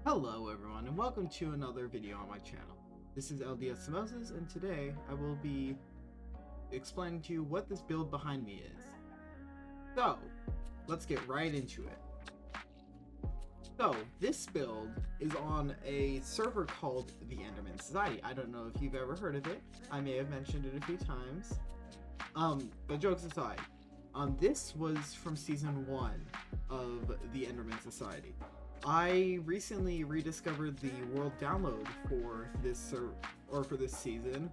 Hello everyone and welcome to another video on my channel. This is LDS Moses and today I will be explaining to you what this build behind me is. So, let's get right into it. So, this build is on a server called the Enderman Society. I don't know if you've ever heard of it. I may have mentioned it a few times. But jokes aside, this was from season 1 of the Enderman Society. I recently rediscovered the world download for this for this season,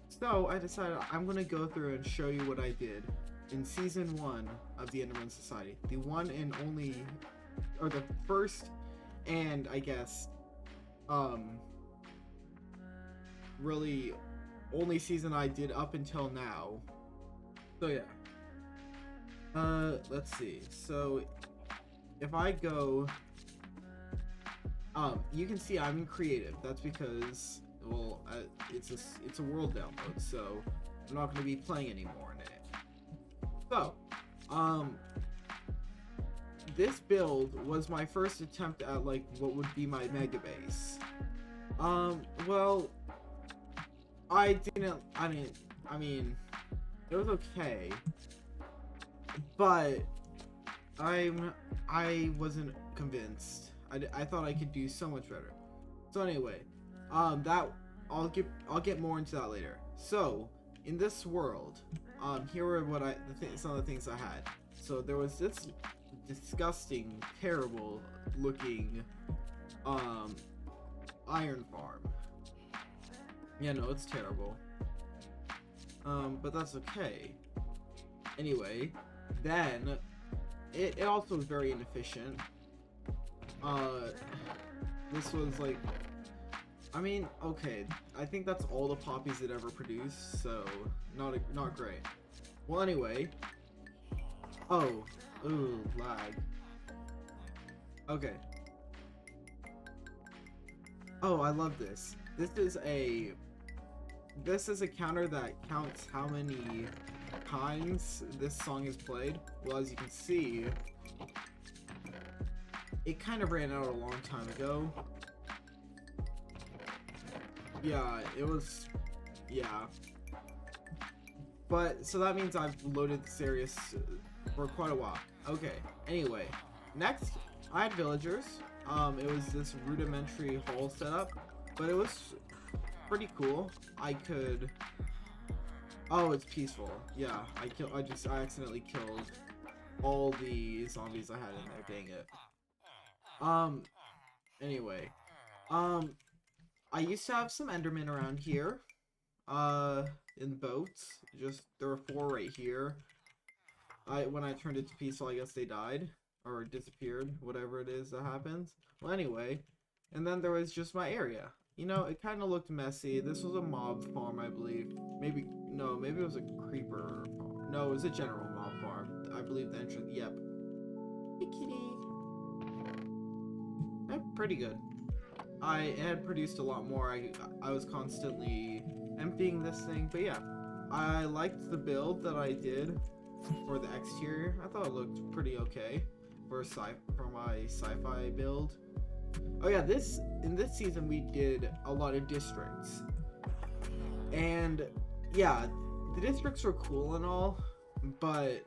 so I decided I'm gonna go through and show you what I did in season 1 of the Enderman Society, the one and only, or the first, and I guess, really only season I did up until now. So yeah. Let's see. So if I go. You can see I'm creative. That's because, well, it's a world download, so I'm not going to be playing anymore in it. So, this build was my first attempt at, like, what would be my mega base. Well, I mean, it was okay, but I wasn't convinced. I thought I could do so much better. So anyway, that I'll get more into that later. So in this world, here are what some of the things I had. So there was this disgusting, terrible looking iron farm. Yeah, no, it's terrible. But that's okay. Anyway, then it also was very inefficient. This was like, I mean, okay, I think that's all the poppies it ever produced, so not great. Well, anyway, ooh, lag. Okay. Oh, I love this. This is a counter that counts how many times this song is played. Well, as you can see, it kind of ran out a long time ago. Yeah, it was, yeah. But, so that means I've loaded this area for quite a while. Okay, anyway. Next, I had villagers. It was this rudimentary hall setup, but it was pretty cool. I could, oh, it's peaceful. Yeah, I accidentally killed all the zombies I had in there, dang it. Anyway, I used to have some Endermen around here, in boats. There were 4 right here. When I turned it to peaceful, I guess they died, or disappeared, whatever it is that happens. Well, anyway, and then there was just my area. You know, it kind of looked messy. This was a mob farm, I believe. Maybe it was a creeper farm. No, it was a general mob farm. I believe the entrance, yep. Hey, kitty. Pretty good. I had produced a lot more. I was constantly emptying this thing, but yeah, I liked the build that I did for the exterior. I thought it looked pretty okay for my sci-fi build. Oh yeah, in this season we did a lot of districts, and yeah, the districts were cool and all, but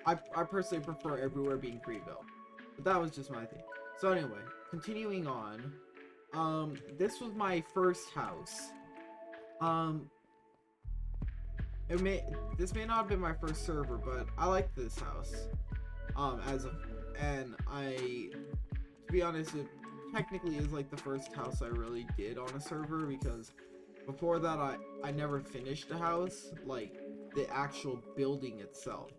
I personally prefer everywhere being pre-built. But that was just my thing. So anyway, continuing on, this was my first house. This may not have been my first server, but I liked this house. To be honest, it technically is like the first house I really did on a server, because before that I never finished a house, like the actual building itself.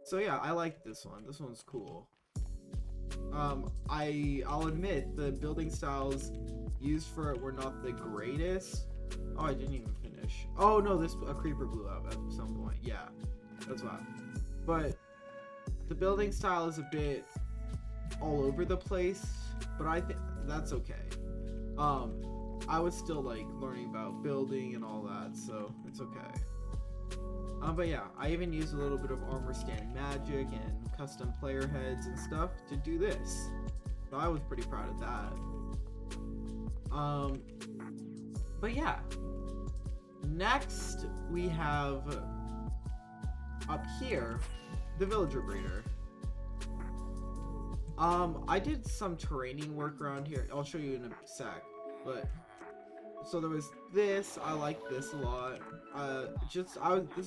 So yeah, I like this one. This one's cool. I'll admit the building styles used for it were not the greatest. Oh, I didn't even finish. Oh no, a creeper blew up at some point. Yeah, that's why. But the building style is a bit all over the place, but I think that's okay. I was still like learning about building and all that, so it's okay. But yeah, I even used a little bit of armor stand magic and custom player heads and stuff to do this. So I was pretty proud of that. But yeah. Next, we have up here the villager breeder. I did some terraining work around here. I'll show you in a sec. But so there was this. I like this a lot. This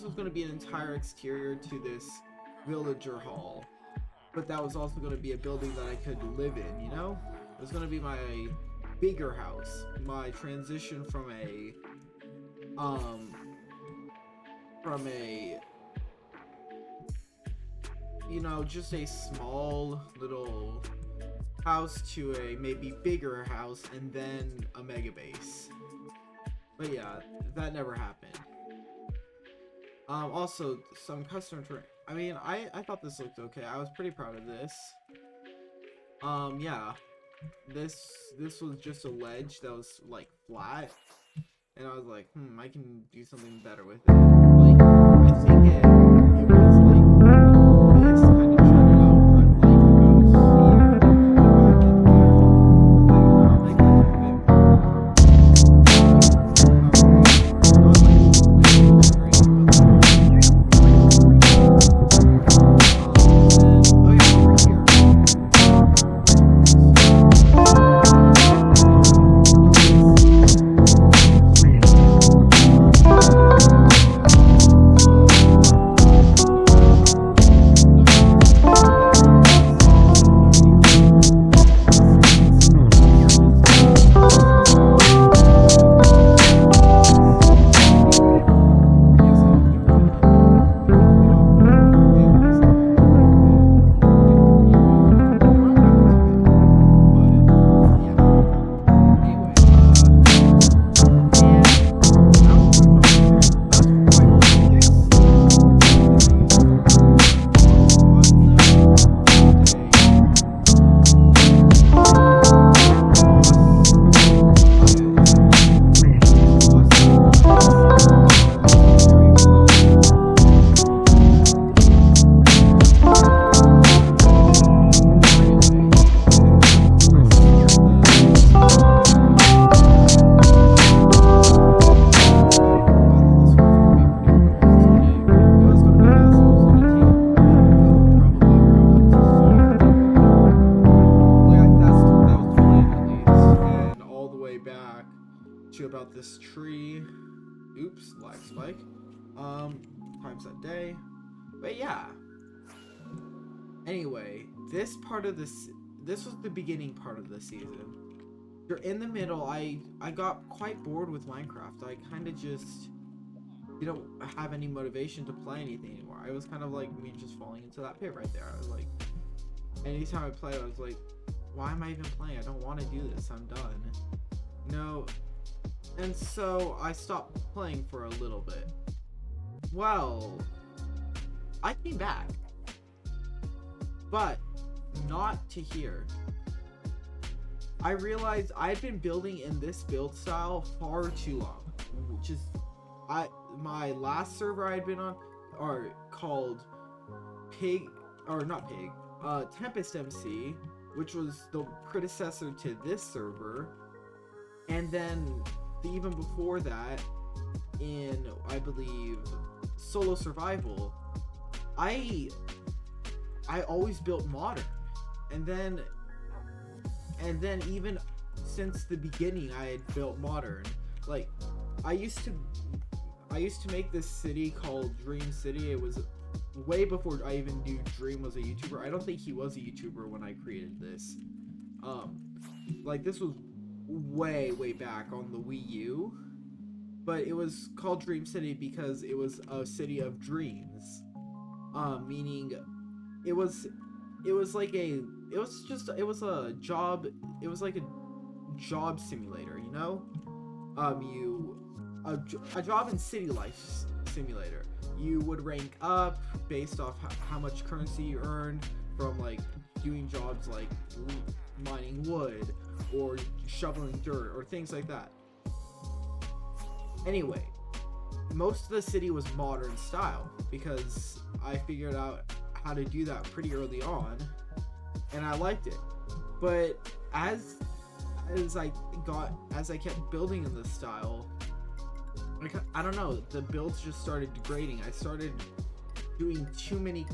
was going to be an entire exterior to this villager hall, but that was also going to be a building that I could live in. You know, it was going to be my bigger house. My transition from a you know, just a small little house to a maybe bigger house and then a mega base. But yeah, that never happened. Also some custom terrain. I mean, I thought this looked okay. I was pretty proud of this. Yeah. This was just a ledge that was like flat, and I was like, I can do something better with it. Like, I think it was like this kind of jutted out, but like about this tree. Oops, lag spike. Times that day. But yeah. Anyway, this was the beginning part of the season. You're in the middle. I got quite bored with Minecraft. I kind of just didn't have any motivation to play anything anymore. I was kind of like me just falling into that pit right there. I was like, anytime I played, I was like, why am I even playing? I don't want to do this. I'm done. No. And so I stopped playing for a little bit. Well, I came back, but not to here. I realized I'd been building in this build style far too long. My last server I'd been on, or called Tempest MC, which was the predecessor to this server, and then even before that, in I believe Solo Survival, I always built modern, and then even since the beginning I had built modern. Like I used to make this city called Dream City. It was way before I even knew Dream was a YouTuber. I don't think he was a YouTuber when I created this. Like this was way back on the Wii U, but it was called Dream City because it was a city of dreams. Meaning it was like a job simulator, you know? A job and city life simulator. You would rank up based off how much currency you earned from like doing jobs like mining wood or shoveling dirt or things like that. Anyway, most of the city was modern style because I figured out how to do that pretty early on, and I liked it. But as I kept building in this style, I don't know, the builds just started degrading. I started doing too many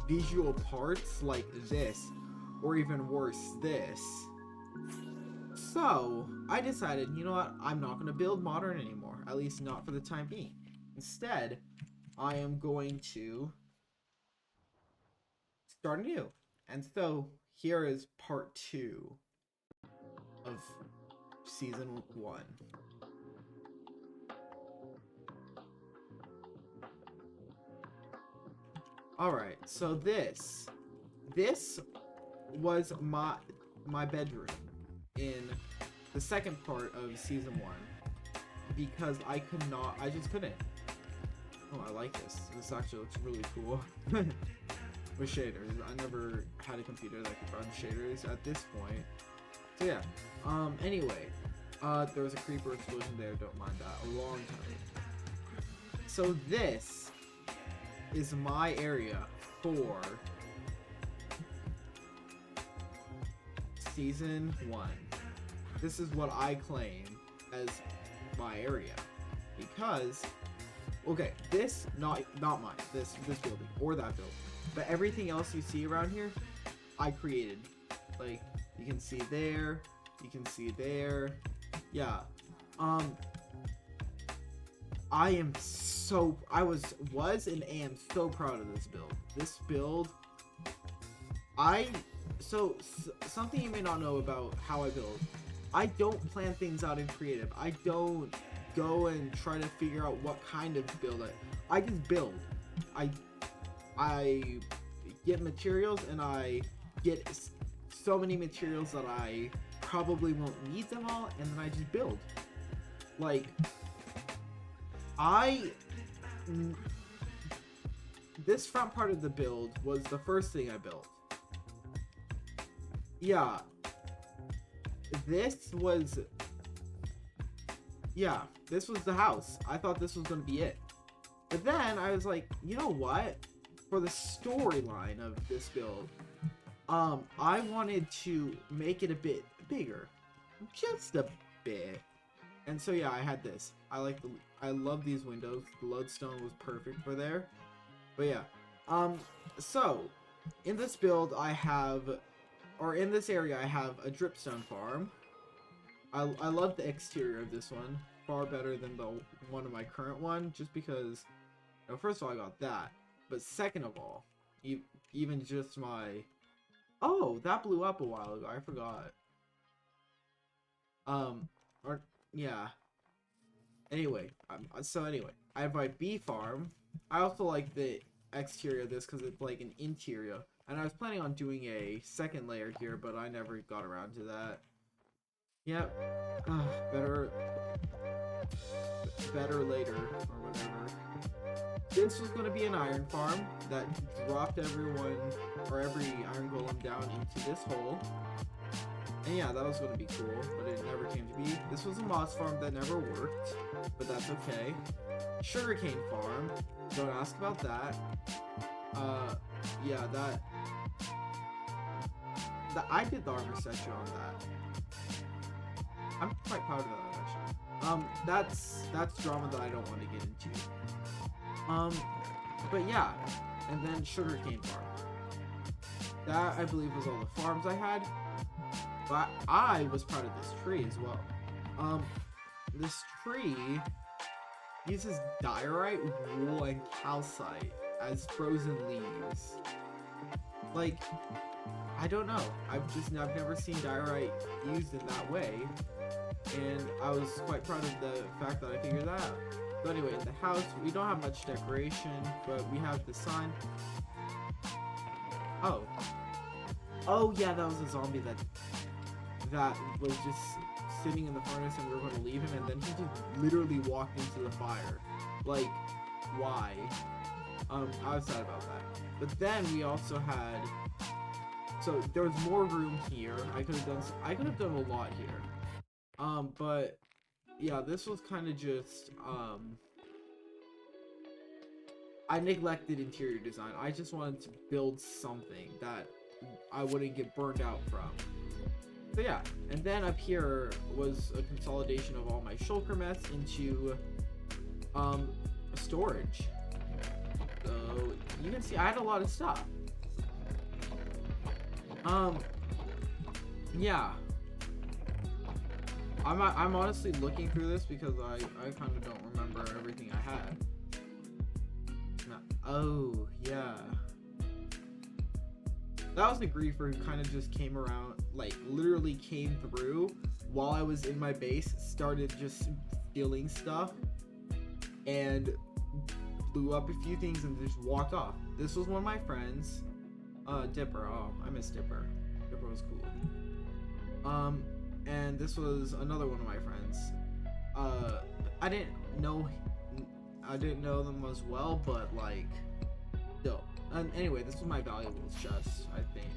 visual parts like this, or even worse, this. So I decided, you know what, I'm not going to build modern anymore, at least not for the time being. Instead, I am going to start anew. And so here is part 2 of season 1. Alright, so this was my bedroom in the second part of season 1, because I just couldn't. Oh, I like this. This actually looks really cool. With shaders. I never had a computer that could run shaders at this point. So yeah. Anyway. There was a creeper explosion there, don't mind that. A long time ago. So this is my area for season 1. This is what I claim as my area. Because okay, this not mine, this building or that building. But everything else you see around here, I created. Like, you can see there, you can see there. Yeah. I was and am so proud of this build. This build, something you may not know about how I build. I don't plan things out in creative. I don't go and try to figure out what kind of build I just build. I get materials, and I get so many materials that I probably won't need them all, and then I just build. Like, this front part of the build was the first thing I built. Yeah. This was the house. I thought this was gonna be it. But then I was like, you know what? For the storyline of this build, I wanted to make it a bit bigger. Just a bit. And so yeah, I had this. I love these windows. The lodestone was perfect for there. But yeah. So in this build in this area I have a dripstone farm. I love the exterior of this one far better than the one of my current one, just because, you know, first of all, I got that, but second of all, even just my, oh, that blew up a while ago, I forgot. Yeah. Anyway, I have my bee farm. I also like the exterior of this because it's like an interior, and I was planning on doing a second layer here, but I never got around to that. Yep. Better later, or whatever. This was going to be an iron farm that dropped every iron golem down into this hole. And yeah, that was going to be cool, but it never came to be. This was a moss farm that never worked, but that's okay. Sugarcane farm, don't ask about that. Yeah, I did the armor statue on that. I'm quite proud of that, actually. That's drama that I don't want to get into. But yeah, and then sugarcane farm. That, I believe, was all the farms I had. But I was proud of this tree as well. This tree uses diorite, wool, and calcite as frozen leaves. Like, I don't know. I've never seen diorite used in that way, and I was quite proud of the fact that I figured that out. So anyway, in the house, we don't have much decoration, but we have the sign. Oh yeah, that was a zombie that was just sitting in the furnace, and we were going to leave him, and then he just literally walked into the fire. Like, why? I was sad about that. But then we also had, so there was more room here. I could have done a lot here. But yeah, this was kind of just I neglected interior design. I just wanted to build something that I wouldn't get burned out from. So yeah, and then up here was a consolidation of all my shulker mess into storage. So you can see I had a lot of stuff. Yeah. I'm honestly looking through this because I kind of don't remember everything I had. Oh, yeah. That was the griefer who kind of just came around, like literally came through while I was in my base, started just stealing stuff, and blew up a few things and just walked off. This was one of my friends, Dipper. Oh, I miss Dipper. Dipper was cool. And this was another one of my friends. I didn't know them as well, but like, still. And anyway, this was my valuables chest, I think.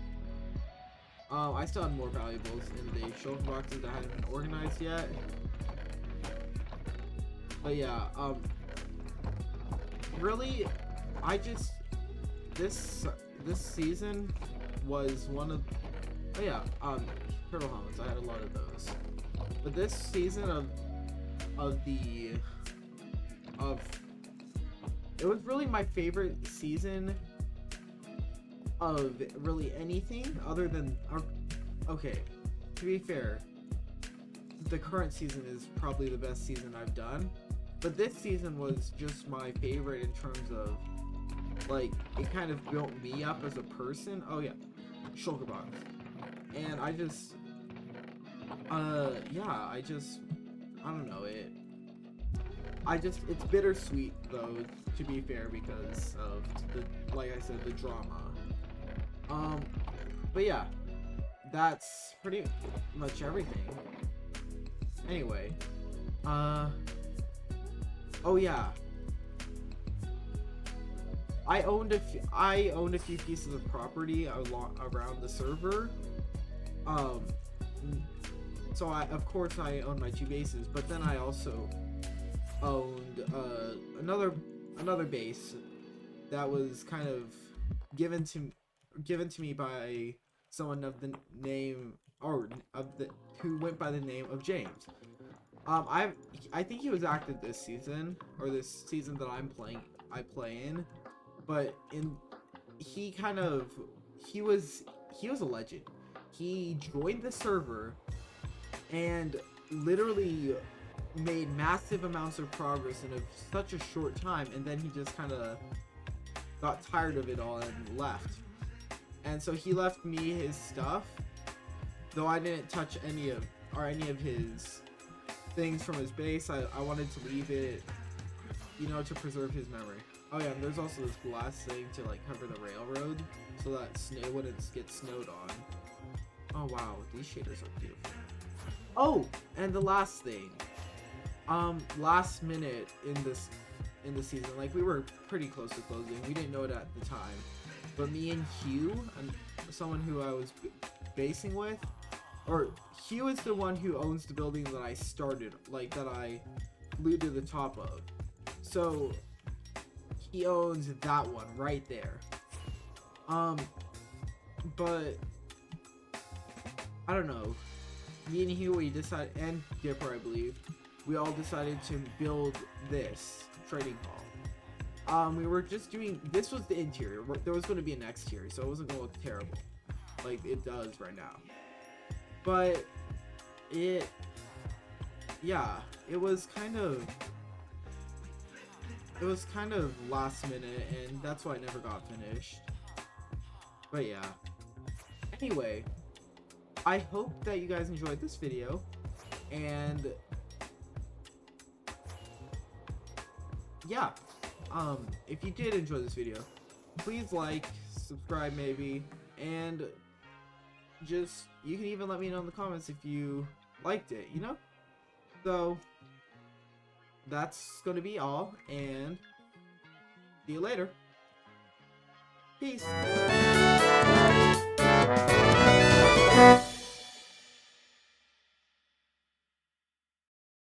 I still had more valuables in the shulker boxes that hadn't been organized yet. But yeah, really, this season was one of, oh yeah, turtle helmets, I had a lot of those. But this season it was really my favorite season of really anything other than, okay, to be fair, the current season is probably the best season I've done, but this season was just my favorite in terms of, like, it kind of built me up as a person. Oh yeah, shulker box. And I just, yeah, I don't know, it's bittersweet though, to be fair, because of the, like I said, the drama. But yeah, that's pretty much everything. Anyway, oh yeah, I owned a few pieces of property around the server. So of course I owned my 2 bases, but then I also owned another base that was kind of given to me by someone of the name, who went by the name of James. I think he was active this season, or this season that I play in, but he was a legend. He joined the server and literally made massive amounts of progress in such a short time, and then he just kind of got tired of it all and left. And so he left me his stuff, though I didn't touch any of his things from his base. I wanted to leave it, you know, to preserve his memory. Oh yeah, and there's also this glass thing to like cover the railroad so that snow wouldn't get snowed on. Oh wow, these shaders are beautiful. Oh, and the last thing, last minute in the season, like we were pretty close to closing. We didn't know it at the time, but me and Hugh, and someone who I was basing with, or Hugh is the one who owns the building that I started, like that I flew to the top of. So he owns that one right there. But I don't know. Me and Hugh, and Dipper, I believe, we all decided to build this trading hall. We were just doing, this was the interior. There was going to be an exterior, so it wasn't going to look terrible like it does right now. But it was kind of last minute, and that's why it never got finished. But yeah. Anyway, I hope that you guys enjoyed this video, and yeah, if you did enjoy this video, please like, subscribe maybe, and just, you can even let me know in the comments if you liked it, you know? So, that's gonna be all, and see you later. Peace.